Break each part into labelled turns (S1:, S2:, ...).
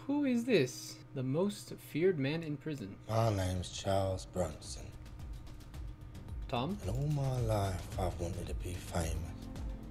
S1: Who is this? The most feared man in prison.
S2: My name's Charles Bronson.
S1: Tom?
S2: And all my life I've wanted to be famous.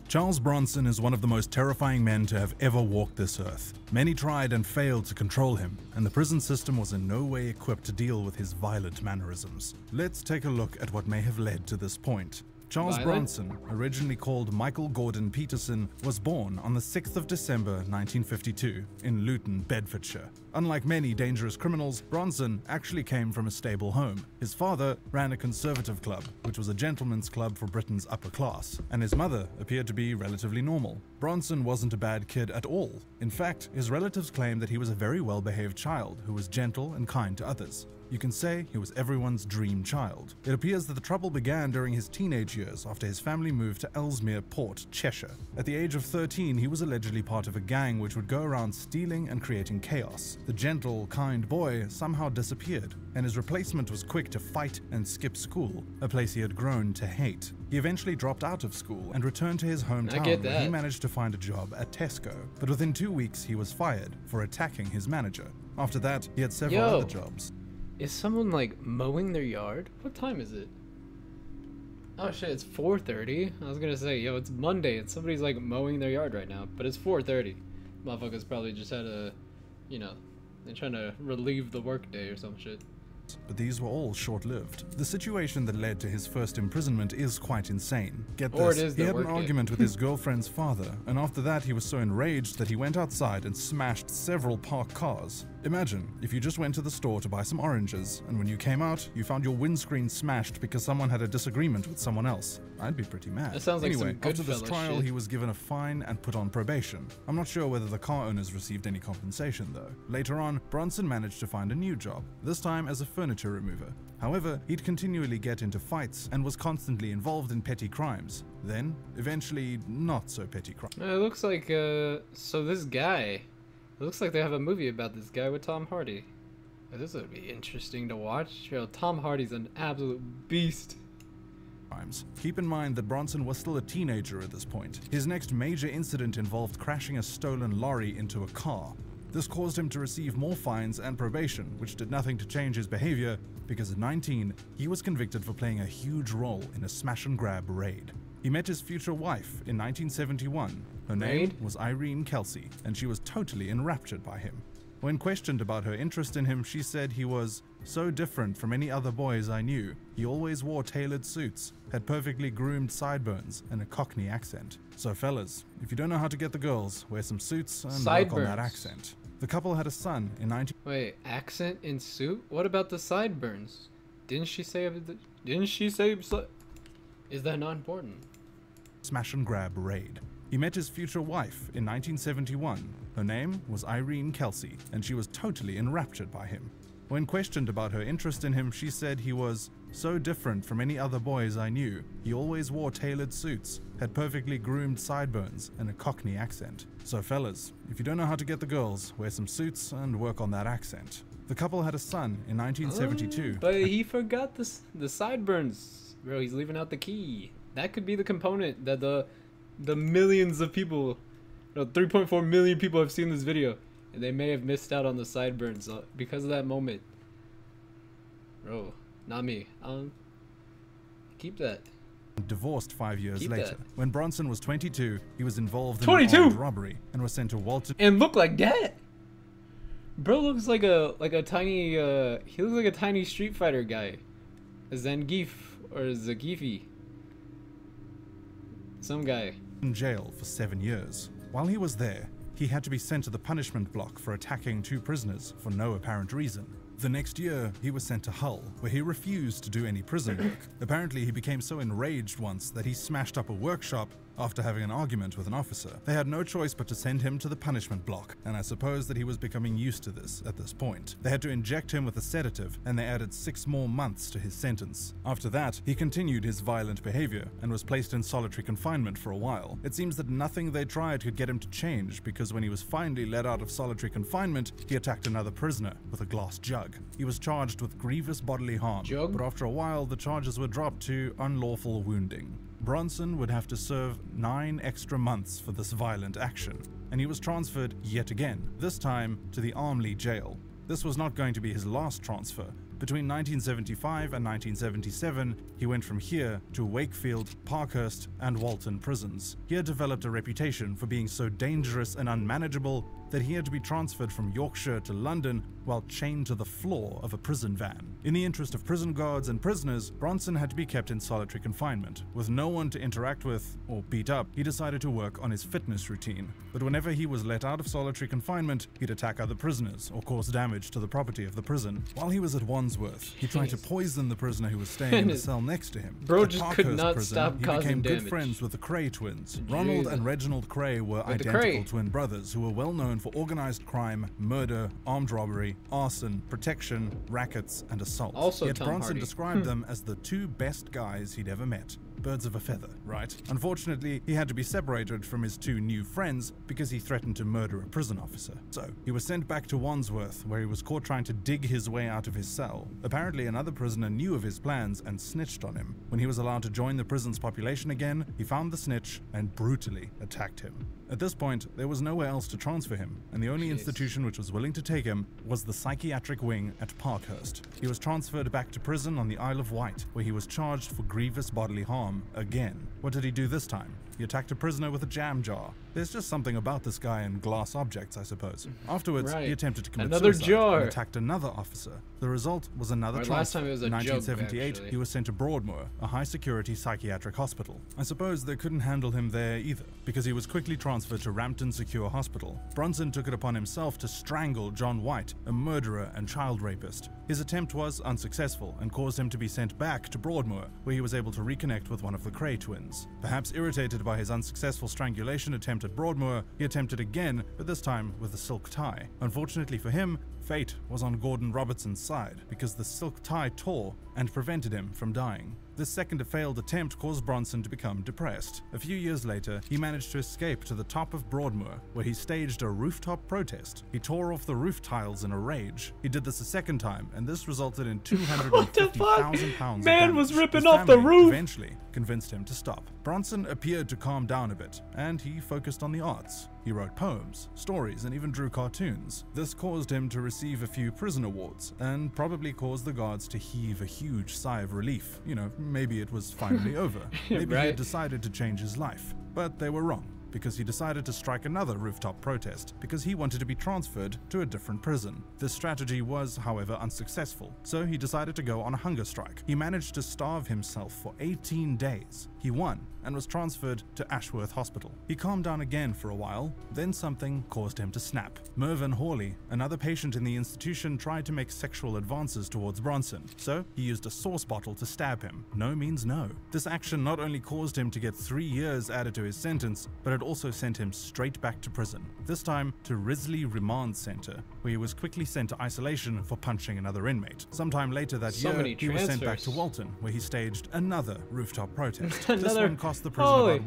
S3: Charles Bronson is one of the most terrifying men to have ever walked this earth. Many tried and failed to control him, and the prison system was in no way equipped to deal with his violent mannerisms. Let's take a look at what may have led to this point. Charles Bronson, originally called Michael Gordon Peterson, was born on the 6th of December 1952 in Luton, Bedfordshire. Unlike many dangerous criminals, Bronson actually came from a stable home. His father ran a conservative club, which was a gentleman's club for Britain's upper class, and his mother appeared to be relatively normal. Bronson wasn't a bad kid at all. In fact, his relatives claim that he was a very well-behaved child who was gentle and kind to others. You can say he was everyone's dream child. It appears that the trouble began during his teenage years after his family moved to Ellesmere Port, Cheshire. At the age of 13, he was allegedly part of a gang which would go around stealing and creating chaos. The gentle, kind boy somehow disappeared, and his replacement was quick to fight and skip school, a place he had grown to hate. He eventually dropped out of school and returned to his hometown, where he managed to find a job at Tesco. But within 2 weeks, he was fired for attacking his manager. After that, he had several other jobs.
S1: Is someone like mowing their yard? What time is it? Oh shit, it's 4:30. I was gonna say, yo, it's Monday and somebody's like mowing their yard right now, but it's 4:30. Motherfuckers probably just had a, you know, they're trying to relieve the workday or some shit.
S3: But these were all short-lived. The situation that led to his first imprisonment is quite insane. Get this, he had an argument with his girlfriend's father, and after that he was so enraged that he went outside and smashed several parked cars. Imagine if you just went to the store to buy some oranges, and when you came out, you found your windscreen smashed because someone had a disagreement with someone else. I'd be pretty mad.
S1: That sounds like
S3: anyway,
S1: some
S3: after this trial, he was given a fine and put on probation. I'm not sure whether the car owners received any compensation though. Later on, Bronson managed to find a new job, this time as a furniture remover. However, he'd continually get into fights and was constantly involved in petty crimes. Then, eventually, not so petty crimes.
S1: It looks like, so this guy, it looks like they have a movie about this guy with Tom Hardy. This would be interesting to watch. Yo, Tom Hardy's an absolute beast.
S3: Keep in mind that Bronson was still a teenager at this point. His next major incident involved crashing a stolen lorry into a car. This caused him to receive more fines and probation, which did nothing to change his behavior, because at 19, he was convicted for playing a huge role in a smash-and-grab raid. He met his future wife in 1971. Her name was Irene Kelsey, and she was totally enraptured by him. When questioned about her interest in him, she said he was so different from any other boys I knew. He always wore tailored suits, had perfectly groomed sideburns, and a Cockney accent. So fellas, if you don't know how to get the girls, wear some suits and work on that accent. The couple had a son in 19...
S1: Wait, accent in suit? What about the sideburns? Didn't she say... Is that not important?
S3: Smash and grab raid. He met his future wife in 1971. Her name was Irene Kelsey, and she was totally enraptured by him. When questioned about her interest in him, she said he was so different from any other boys I knew. He always wore tailored suits, had perfectly groomed sideburns, and a Cockney accent. So fellas, if you don't know how to get the girls, wear some suits and work on that accent. The couple had a son in 1972.
S1: But he forgot the sideburns. Bro, he's leaving out the key. That could be the component that the millions of people, 3.4 million people have seen this video, and they may have missed out on the sideburns because of that moment. Bro, not me. Keep that.
S3: Divorced 5 years later. When Bronson was 22, he was involved in
S1: 22?
S3: an armed robbery and was sent to Walton.
S1: And look like that. Bro looks like a tiny he looks like a tiny Street Fighter guy, a Zangief or Zagifi. Some guy.
S3: In jail for 7 years. While he was there, he had to be sent to the punishment block for attacking 2 prisoners for no apparent reason. The next year, he was sent to Hull, where he refused to do any prison work. Apparently, he became so enraged once that he smashed up a workshop after having an argument with an officer. They had no choice but to send him to the punishment block, and I suppose that he was becoming used to this at this point. They had to inject him with a sedative, and they added 6 more months to his sentence. After that, he continued his violent behavior and was placed in solitary confinement for a while. It seems that nothing they tried could get him to change, because when he was finally let out of solitary confinement, he attacked another prisoner with a glass jug. He was charged with grievous bodily harm, but after a while, the charges were dropped to unlawful wounding. Bronson would have to serve 9 extra months for this violent action. and he was transferred yet again, this time to the Armley jail. This was not going to be his last transfer. Between 1975 and 1977, he went from here to Wakefield, Parkhurst, and Walton prisons. He had developed a reputation for being so dangerous and unmanageable that he had to be transferred from Yorkshire to London while chained to the floor of a prison van. In the interest of prison guards and prisoners, Bronson had to be kept in solitary confinement. With no one to interact with or beat up, he decided to work on his fitness routine. But whenever he was let out of solitary confinement, he'd attack other prisoners or cause damage to the property of the prison. While he was at Wandsworth, he tried to poison the prisoner who was staying in the cell next to him.
S1: Bro
S3: At
S1: just
S3: Parkhurst
S1: could not
S3: prison,
S1: stop
S3: he
S1: causing
S3: became
S1: damage.
S3: good friends with the Cray twins. Ronald and Reginald Cray were
S1: With the
S3: identical
S1: Cray.
S3: twin brothers who were well known for organized crime, murder, armed robbery, arson, protection, rackets, and assault.
S1: Also
S3: Yet
S1: Tom
S3: Bronson
S1: Hardy.
S3: described them as the two best guys he'd ever met. Birds of a feather, right? Unfortunately, he had to be separated from his two new friends because he threatened to murder a prison officer. So, he was sent back to Wandsworth, where he was caught trying to dig his way out of his cell. Apparently, another prisoner knew of his plans and snitched on him. When he was allowed to join the prison's population again, he found the snitch and brutally attacked him. At this point, there was nowhere else to transfer him, and the only institution which was willing to take him was the psychiatric wing at Parkhurst. He was transferred back to prison on the Isle of Wight, where he was charged for grievous bodily harm again. What did he do this time? He attacked a prisoner with a jam jar. There's just something about this guy and glass objects, I suppose. Afterwards,
S1: Right.
S3: he attempted to commit
S1: Another
S3: suicide
S1: jar.
S3: and attacked another officer. The result was another
S1: Or
S3: transfer.
S1: last time it was a
S3: In
S1: joke,
S3: 1978,
S1: actually.
S3: he was sent to Broadmoor, a high-security psychiatric hospital. I suppose they couldn't handle him there either, because he was quickly transferred to Rampton Secure Hospital. Bronson took it upon himself to strangle John White, a murderer and child rapist. His attempt was unsuccessful and caused him to be sent back to Broadmoor, where he was able to reconnect with one of the Cray twins. Perhaps irritated by his unsuccessful strangulation attempt at Broadmoor, he attempted again, but this time with a silk tie. Unfortunately for him, fate was on Gordon Robertson's side, because the silk tie tore and prevented him from dying. This second failed attempt caused Bronson to become depressed. A few years later, he managed to escape to the top of Broadmoor, where he staged a rooftop protest. He tore off the roof tiles in a rage. He did this a second time, and this resulted in £250,000
S1: Man was ripping off the roof!
S3: Eventually convinced him to stop. Bronson appeared to calm down a bit, and he focused on the arts. He wrote poems, stories, and even drew cartoons. This caused him to receive a few prison awards, and probably caused the guards to heave a huge sigh of relief. You know, maybe it was finally over. Maybe he
S1: Right.
S3: had decided to change his life. But they were wrong, because he decided to strike another rooftop protest because he wanted to be transferred to a different prison. This strategy was, however, unsuccessful, so he decided to go on a hunger strike. He managed to starve himself for 18 days. He won and was transferred to Ashworth Hospital. He calmed down again for a while, then something caused him to snap. Mervyn Hawley, another patient in the institution, tried to make sexual advances towards Bronson, so he used a sauce bottle to stab him. No means no. This action not only caused him to get 3 years added to his sentence, but it also sent him straight back to prison, this time to Risley Remand Center, where he was quickly sent to isolation for punching another inmate. Sometime later that
S1: So
S3: year,
S1: many
S3: he was sent back
S1: transfers.
S3: to Walton, where he staged another rooftop protest. This
S1: Another-
S3: one cost the prison
S1: Holy.
S3: about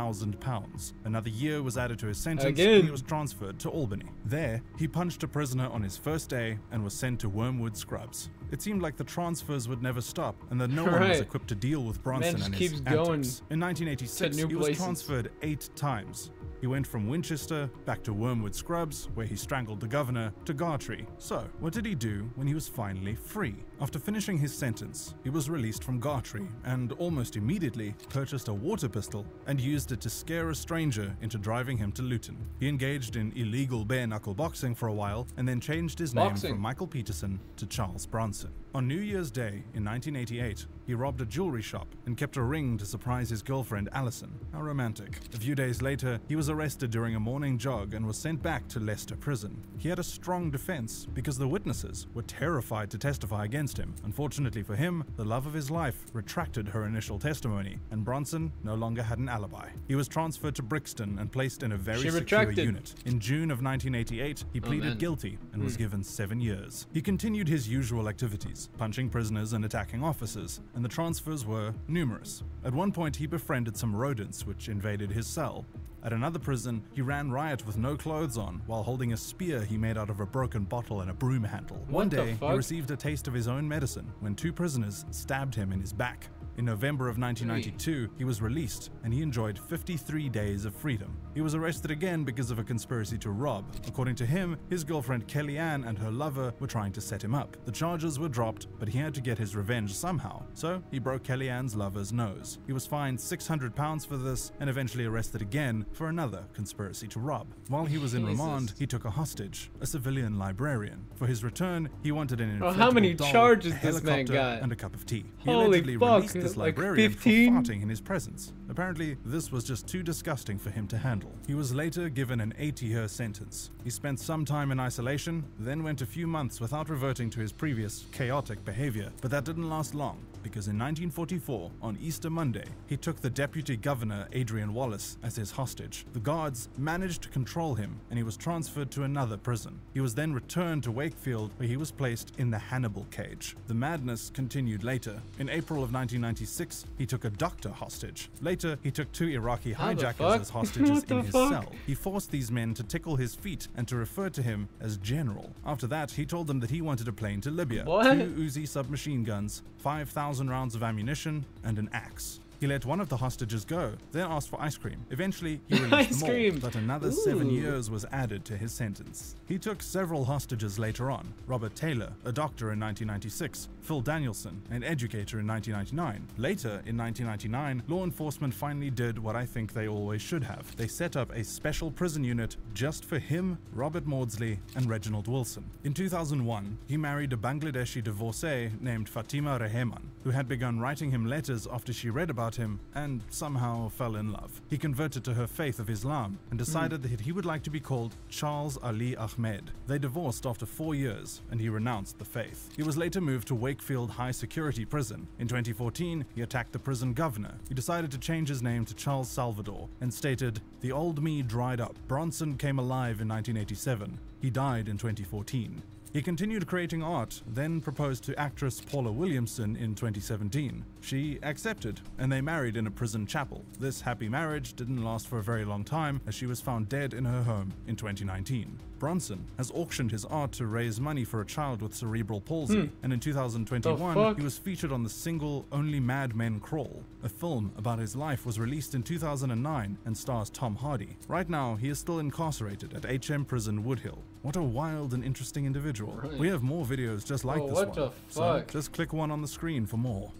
S3: £100,000. Another year was added to his sentence,
S1: Again.
S3: and he was transferred to Albany. There, he punched a prisoner on his first day and was sent to Wormwood Scrubs. It seemed like the transfers would never stop, and that no one was
S1: Right.
S3: equipped to deal with Bronson
S1: just
S3: and his
S1: keeps going
S3: antics. In 1986,
S1: to new
S3: he was
S1: places.
S3: transferred 8 times. He went from Winchester back to Wormwood Scrubs, where he strangled the governor, to Gartree. So, what did he do when he was finally free? After finishing his sentence, he was released from Gartree and almost immediately purchased a water pistol and used it to scare a stranger into driving him to Luton. He engaged in illegal bare-knuckle boxing for a while and then changed his name
S1: Boxing.
S3: from Michael Peterson to Charles Bronson. On New Year's Day in 1988, he robbed a jewelry shop and kept a ring to surprise his girlfriend Alison. How romantic. A few days later, he was arrested during a morning jog and was sent back to Leicester Prison. He had a strong defense because the witnesses were terrified to testify against him. Unfortunately for him, the love of his life retracted her initial testimony, and Bronson no longer had an alibi. He was transferred to Brixton and placed in a very
S1: She
S3: secure
S1: retracted.
S3: unit. In June of 1988, he pleaded
S1: man.
S3: guilty and was given 7 years. He continued his usual activities, punching prisoners and attacking officers, and the transfers were numerous. At one point, he befriended some rodents which invaded his cell. At another prison, he ran riot with no clothes on while holding a spear he made out of a broken bottle and a broom handle. One
S1: What the
S3: day, he
S1: fuck?
S3: received a taste of his own medicine when 2 prisoners stabbed him in his back. In November of 1992, he was released and he enjoyed 53 days of freedom. He was arrested again because of a conspiracy to rob. According to him, his girlfriend Kellyanne and her lover were trying to set him up. The charges were dropped, but he had to get his revenge somehow, so he broke Kellyanne's lover's nose. He was fined £600 for this and eventually arrested again for another conspiracy to rob. While he was in remand, he took a hostage, a civilian librarian. For his return, he wanted an inflatable
S1: how many
S3: doll,
S1: charges
S3: a
S1: this man
S3: helicopter,
S1: got?
S3: and a cup of tea. He
S1: Holy
S3: allegedly
S1: fuck,
S3: released this
S1: like
S3: librarian
S1: 15?
S3: for farting in his presence. Apparently, this was just too disgusting for him to handle. He was later given an 80-year sentence. He spent some time in isolation, then went a few months without reverting to his previous chaotic behavior. But that didn't last long, because in 1944, on Easter Monday, he took the deputy governor, Adrian Wallace, as his hostage. The guards managed to control him, and he was transferred to another prison. He was then returned to Wakefield, where he was placed in the Hannibal cage. The madness continued later. In April of 1996, he took a doctor hostage. Later, he took 2 Iraqi hijackers as hostages in his cell. He forced these men to tickle his feet and to refer to him as General. After that, he told them that he wanted a plane to Libya, 2 Uzi submachine guns, 5,000 rounds of ammunition, and an axe. He let one of the hostages go, then asked for ice cream. Eventually, he released them all, but another 7 years was added to his sentence. He took several hostages later on: Robert Taylor, a doctor in 1996, Phil Danielson, an educator in 1999. Later, in 1999, law enforcement finally did what I think they always should have. They set up a special prison unit just for him, Robert Maudsley, and Reginald Wilson. In 2001, he married a Bangladeshi divorcee named Fatima Rehman, who had begun writing him letters after she read about him and somehow fell in love. He converted to her faith of Islam and decided that he would like to be called Charles Ali Ahmed. They divorced after 4 years and he renounced the faith. He was later moved to Wakefield High Security Prison. In 2014, he attacked the prison governor. He decided to change his name to Charles Salvador and stated, "The old me dried up. Bronson came alive in 1987. He died in 2014. He continued creating art, then proposed to actress Paula Williamson in 2017. She accepted, and they married in a prison chapel. This happy marriage didn't last for a very long time, as she was found dead in her home in 2019. Bronson has auctioned his art to raise money for a child with cerebral palsy, and in 2021, he was featured on the single Only Mad Men Crawl. A film about his life was released in 2009 and stars Tom Hardy. Right now, he is still incarcerated at HM Prison Woodhill. What a wild and interesting individual. Right. We have more videos just like this
S1: what
S3: one.
S1: The
S3: so
S1: fuck?
S3: just click one on the screen for more.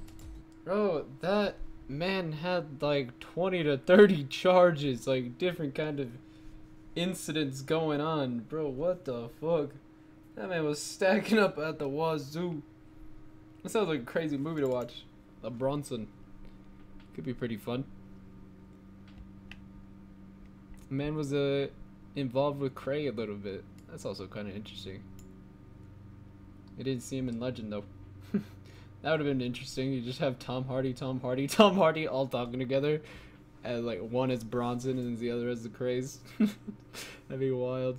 S1: Bro, that man had like 20 to 30 charges, like different kind of incidents going on. Bro, what the fuck? That man was stacking up at the wazoo. That sounds like a crazy movie to watch. The Bronson. Could be pretty fun. Man was involved with Cray a little bit. That's also kind of interesting. I didn't see him in Legend though. That would have been interesting. You just have Tom Hardy all talking together, and like one is Bronson and the other is the Craze. That'd be wild.